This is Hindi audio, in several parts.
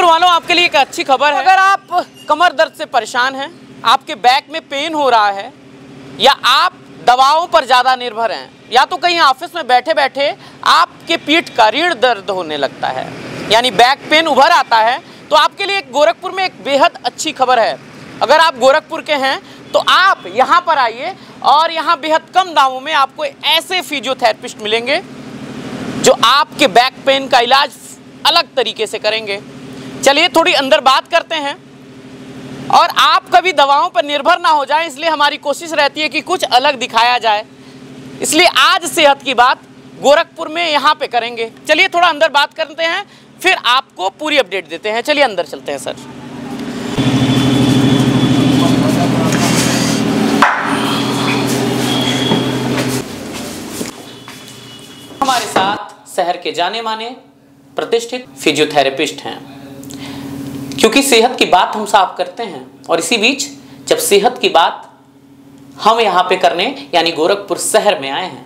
वालों, आपके लिए एक अच्छी खबर है। अगर आप कमर दर्द से परेशान हैं, आपके बैक में पेन हो रहा है, या आप दवाओं पर ज़्यादा निर्भर हैं, या तो कहीं ऑफिस में बैठे बैठे आपके पीठ का रीढ़ दर्द होने लगता है, यानी बैक पेन उभर आता है, तो आपके लिए गोरखपुर में एक बेहद अच्छी खबर है। अगर आप गोरखपुर के हैं तो आप यहाँ पर आइए और यहाँ बेहद कम दामों में आपको ऐसे फिजियोथेरेपिस्ट मिलेंगे जो आपके बैक पेन का इलाज अलग तरीके से करेंगे। चलिए थोड़ी अंदर बात करते हैं, और आप कभी दवाओं पर निर्भर ना हो जाएं, इसलिए हमारी कोशिश रहती है कि कुछ अलग दिखाया जाए। इसलिए आज सेहत की बात गोरखपुर में यहाँ पे करेंगे। चलिए थोड़ा अंदर बात करते हैं, फिर आपको पूरी अपडेट देते हैं। चलिए अंदर चलते हैं सर। हमारे साथ शहर के जाने माने प्रतिष्ठित फिजियोथेरेपिस्ट हैं, क्योंकि सेहत की बात हम साफ करते हैं, और इसी बीच जब सेहत की बात हम यहाँ पे करने यानी गोरखपुर शहर में आए हैं।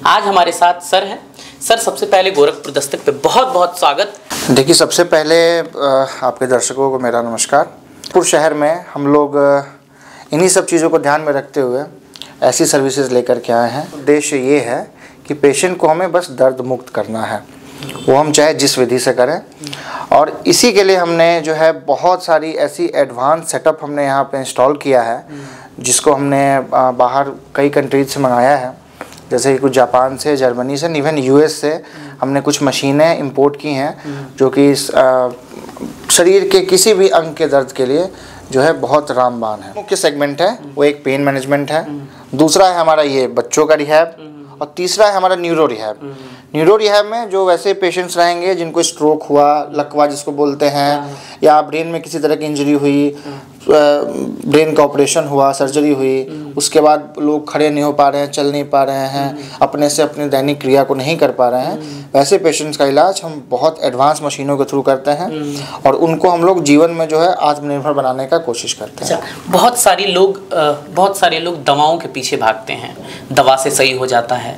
आज हमारे साथ सर हैं। सर, सबसे पहले गोरखपुर दस्तक पे बहुत बहुत स्वागत। देखिए, सबसे पहले आपके दर्शकों को मेरा नमस्कार। गोरखपुर शहर में हम लोग इन्हीं सब चीज़ों को ध्यान में रखते हुए ऐसी सर्विसेज लेकर के आए हैं। उद्देश्य ये है कि पेशेंट को हमें बस दर्द मुक्त करना है, वो हम चाहे जिस विधि से करें, और इसी के लिए हमने जो है बहुत सारी ऐसी एडवांस सेटअप हमने यहाँ पे इंस्टॉल किया है, जिसको हमने बाहर कई कंट्रीज से मंगाया है, जैसे कि कुछ जापान से, जर्मनी से, इवन यूएस से हमने कुछ मशीनें इंपोर्ट की हैं जो कि शरीर के किसी भी अंग के दर्द के लिए जो है बहुत रामबान है। मुख्य सेगमेंट है वो एक पेन मैनेजमेंट है, दूसरा है हमारा ये बच्चों का रिहैब, और तीसरा है हमारा न्यूरो रिहैब। न्यूरो रिहैब में जो वैसे पेशेंट्स रहेंगे जिनको स्ट्रोक हुआ, लकवा जिसको बोलते हैं, या ब्रेन में किसी तरह की इंजरी हुई, ब्रेन का ऑपरेशन हुआ, सर्जरी हुई, उसके बाद लोग खड़े नहीं हो पा रहे हैं, चल नहीं पा रहे हैं, अपने से अपनी दैनिक क्रिया को नहीं कर पा रहे हैं, वैसे पेशेंट्स का इलाज हम बहुत एडवांस मशीनों के थ्रू करते हैं, और उनको हम लोग जीवन में जो है आत्मनिर्भर बनाने का कोशिश करते हैं। बहुत सारे लोग दवाओं के पीछे भागते हैं, दवा से सही हो जाता है,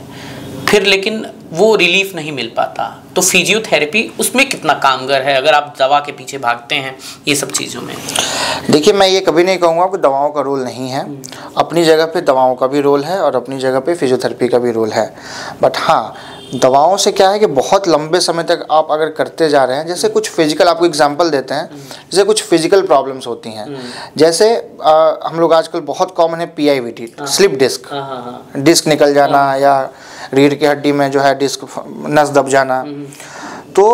फिर लेकिन वो रिलीफ नहीं मिल पाता। तो फिजियोथेरेपी उसमें कितना कामगर है अगर आप दवा के पीछे भागते हैं ये सब चीज़ों में? देखिए, मैं ये कभी नहीं कहूँगा कि दवाओं का रोल नहीं है। अपनी जगह पे दवाओं का भी रोल है और अपनी जगह पे फिजियोथेरेपी का भी रोल है। बट हाँ, दवाओं से क्या है कि बहुत लंबे समय तक आप अगर करते जा रहे हैं, जैसे कुछ फिजिकल, आपको एग्जांपल देते हैं, जैसे कुछ फिजिकल प्रॉब्लम्स होती हैं, जैसे हम लोग आजकल बहुत कॉमन है PIVT, स्लिप डिस्क निकल जाना, या रीढ़ की हड्डी में जो है डिस्क नस दब जाना। तो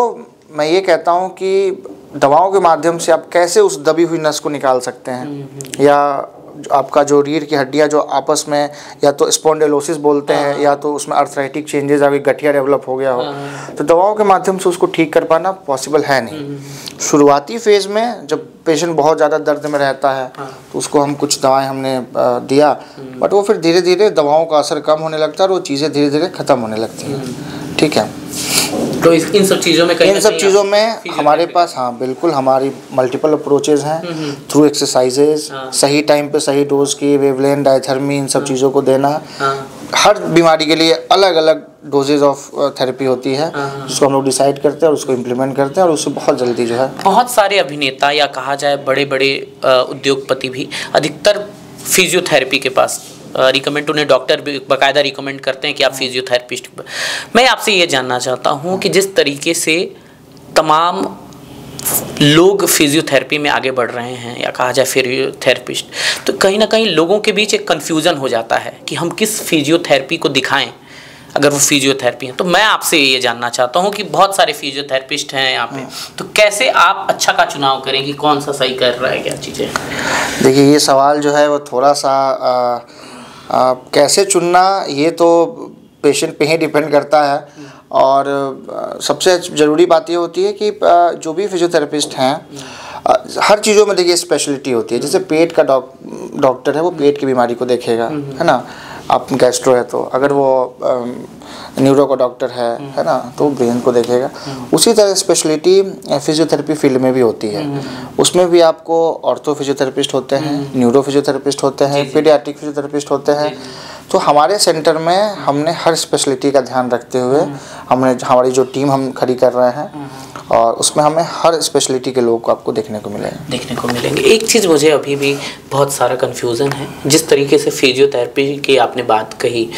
मैं ये कहता हूँ कि दवाओं के माध्यम से आप कैसे उस दबी हुई नस को निकाल सकते हैं, या आपका जो रीढ़ की हड्डियाँ जो आपस में या तो स्पॉन्डिलोसिस बोलते हैं, या तो उसमें आर्थराइटिक चेंजेस अभी गठिया डेवलप हो गया हो, तो दवाओं के माध्यम से उसको ठीक कर पाना पॉसिबल है नहीं। शुरुआती फेज़ में जब पेशेंट बहुत ज़्यादा दर्द में रहता है तो उसको हम कुछ दवाएं हमने दिया, बट वो फिर धीरे धीरे दवाओं का असर कम होने लगता है और वो चीज़ें धीरे धीरे ख़त्म होने लगती हैं। ठीक है, तो इन सब चीज़ों में हमारे पास, हाँ बिल्कुल, हमारी मल्टीपल अप्रोचेज हैं थ्रू एक्सरसाइजेज, सही टाइम पे सही डोज की, वेवलेन, डायथर्मी, इन सब चीज़ों को देना। हर बीमारी के लिए अलग अलग डोजेज ऑफ थेरेपी होती है, जिसको हम लोग डिसाइड करते हैं और उसको इम्प्लीमेंट करते हैं, और उससे बहुत जल्दी जो है। बहुत सारे अभिनेता या कहा जाए बड़े बड़े उद्योगपति भी अधिकतर फिजियोथेरेपी के पास रिकमेंड, उन्हें डॉक्टर भी बाकायदा रिकमेंड करते हैं कि आप फिजियोथेरेपिस्ट। मैं आपसे ये जानना चाहता हूँ कि जिस तरीके से तमाम लोग फिजियोथेरेपी में आगे बढ़ रहे हैं, या कहा जाए फिजियोथेरेपिस्ट, तो कहीं ना कहीं लोगों के बीच एक कन्फ्यूज़न हो जाता है कि हम किस फिजियोथेरेपी को दिखाएं अगर वो फिजियोथेरेपी है। तो मैं आपसे ये जानना चाहता हूँ कि बहुत सारे फिजियोथेरेपिस्ट हैं यहाँ पे, तो कैसे आप अच्छा का चुनाव करें कि कौन सा सही कर रहा है, क्या चीज़ें? देखिए, ये सवाल जो है वो थोड़ा सा कैसे चुनना, ये तो पेशेंट पे ही डिपेंड करता है। और सबसे ज़रूरी बात ये होती है कि जो भी फिजियोथेरेपिस्ट हैं, हर चीज़ों में देखिए स्पेशलिटी होती है। जैसे पेट का डॉक्टर है, वो पेट की बीमारी को देखेगा, है ना। आप गैस्ट्रो है तो अगर वो न्यूरो का डॉक्टर है ना, तो ब्रेन को देखेगा। उसी तरह स्पेशलिटी फिजियोथेरेपी फील्ड में भी होती है। उसमें भी आपको ऑर्थो फिजियोथेरेपिस्ट होते हैं, न्यूरो फिजियोथेरेपिस्ट होते हैं, पीडियाट्रिक फिजियोथेरेपिस्ट होते हैं। तो हमारे सेंटर में हमने हर स्पेशलिटी का ध्यान रखते हुए हमने हमारी जो टीम हम खड़ी कर रहे हैं, और उसमें हमें हर स्पेशलिटी के लोग आपको देखने को मिलेंगे। एक चीज़ मुझे अभी भी बहुत सारा कन्फ्यूज़न है, जिस तरीके से फिजियोथेरेपी की आपने बात कही,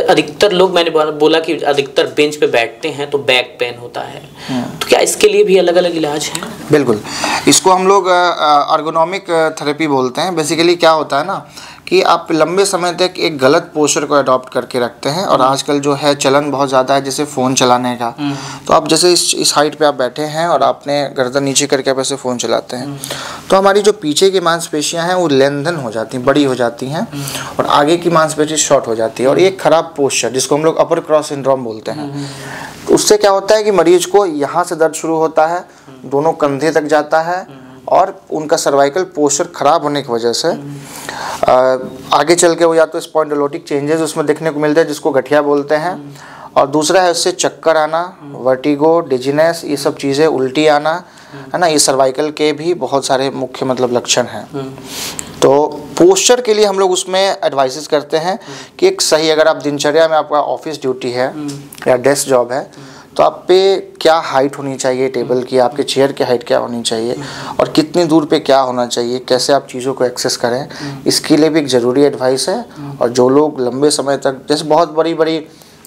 अधिकतर लोग, मैंने बोला कि अधिकतर बेंच पे बैठते हैं तो बैक पेन होता है, तो क्या इसके लिए भी अलग अलग इलाज हैं? बिल्कुल, इसको हम लोग अर्गोनॉमिक थेरेपी बोलते हैं। बेसिकली क्या होता है ना कि आप लंबे समय तक एक गलत पोस्चर को अडॉप्ट करके रखते हैं, और आजकल जो है चलन बहुत ज़्यादा है जैसे फ़ोन चलाने का। तो आप जैसे इस हाइट पे आप बैठे हैं और आपने गर्दन नीचे करके आप ऐसे फ़ोन चलाते हैं, तो हमारी जो पीछे की मांसपेशियां हैं वो लेंथन हो जाती हैं, बड़ी हो जाती हैं, और आगे की मांसपेशी शॉर्ट हो जाती है। और एक ख़राब पोस्चर जिसको हम लोग अपर क्रॉस सिंड्रोम बोलते हैं, तो उससे क्या होता है कि मरीज को यहाँ से दर्द शुरू होता है, दोनों कंधे तक जाता है, और उनका सर्वाइकल पोस्चर ख़राब होने की वजह से आगे चल के वो या तो स्पॉन्डिलोटिक चेंजेस उसमें देखने को मिलते हैं जिसको गठिया बोलते हैं, और दूसरा है उससे चक्कर आना, वर्टिगो, डिजीनेस, ये सब चीज़ें, उल्टी आना, है ना, ये सर्वाइकल के भी बहुत सारे मुख्य लक्षण हैं। तो पोस्चर के लिए हम लोग उसमें एडवाइसेस करते हैं कि एक सही, अगर आप दिनचर्या में आपका ऑफिस ड्यूटी है या डेस्क जॉब है, तो आप पे क्या हाइट होनी चाहिए टेबल की, आपके चेयर की हाइट क्या होनी चाहिए, और कितनी दूर पे क्या होना चाहिए, कैसे आप चीज़ों को एक्सेस करें, इसके लिए भी एक ज़रूरी एडवाइस है। और जो लोग लंबे समय तक, जैसे बहुत बड़ी बड़ी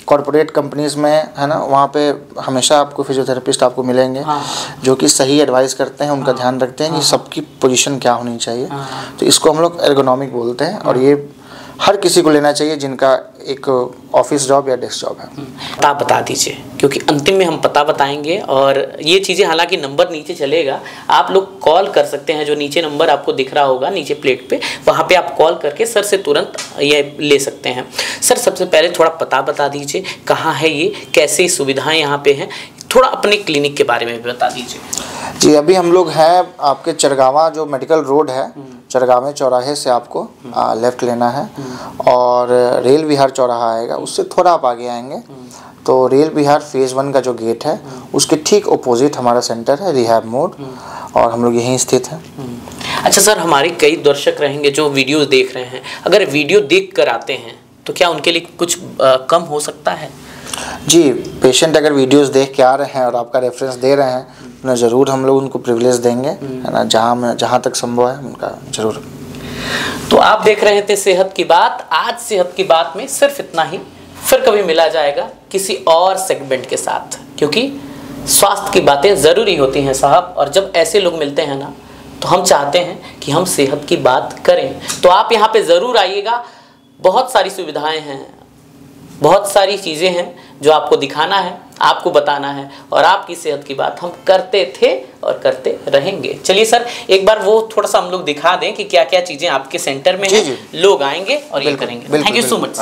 कॉरपोरेट कंपनीज़ में है ना, वहाँ पे हमेशा आपको फिजियोथेरेपिस्ट आपको मिलेंगे जो कि सही एडवाइस करते हैं, उनका ध्यान रखते हैं कि सबकी पोजीशन क्या होनी चाहिए। तो इसको हम लोग एर्गोनॉमिक बोलते हैं, और ये हर किसी को लेना चाहिए जिनका एक ऑफिस जॉब या डेस्क जॉब है। पता बता दीजिए, क्योंकि अंतिम में हम पता बताएंगे, और ये चीज़ें, हालांकि नंबर नीचे चलेगा, आप लोग कॉल कर सकते हैं, जो नीचे नंबर आपको दिख रहा होगा नीचे प्लेट पे, वहाँ पे आप कॉल करके सर से तुरंत ये ले सकते हैं। सर, सबसे पहले थोड़ा पता बता दीजिए, कहाँ है ये, कैसे सुविधाएँ यहाँ पे हैं, थोड़ा अपने क्लिनिक के बारे में भी बता दीजिए। जी, अभी हम लोग हैं आपके चरगावा, जो मेडिकल रोड है, चरगावे चौराहे से आपको लेफ़्ट लेना है, और रेल विहार चौराहा आएगा, उससे थोड़ा आप आगे आएंगे तो रेल विहार फेज़ 1 का जो गेट है उसके ठीक अपोजिट हमारा सेंटर है, रिहैब मोड, और हम लोग यहीं स्थित हैं। अच्छा सर, हमारे कई दर्शक रहेंगे जो वीडियो देख रहे हैं, अगर वीडियो देख कर आते हैं तो क्या उनके लिए कुछ कम हो सकता है? जी, पेशेंट अगर वीडियोस देख के आ रहे हैं और आपका रेफरेंस दे रहे हैं तो ज़रूर हम लोग उनको प्रिविलेज देंगे, है ना, जहाँ तक संभव है उनका ज़रूर। तो आप देख रहे थे सेहत की बात। आज सेहत की बात में सिर्फ इतना ही, फिर कभी मिला जाएगा किसी और सेगमेंट के साथ, क्योंकि स्वास्थ्य की बातें ज़रूरी होती हैं साहब, और जब ऐसे लोग मिलते हैं ना तो हम चाहते हैं कि हम सेहत की बात करें। तो आप यहाँ पे ज़रूर आइएगा, बहुत सारी सुविधाएं हैं, बहुत सारी चीज़ें हैं जो आपको दिखाना है, आपको बताना है, और आपकी सेहत की बात हम करते थे और करते रहेंगे। चलिए सर, एक बार वो थोड़ा सा हम लोग दिखा दें कि क्या क्या चीज़ें आपके सेंटर में हैं, लोग आएंगे और ये करेंगे। Thank you so much.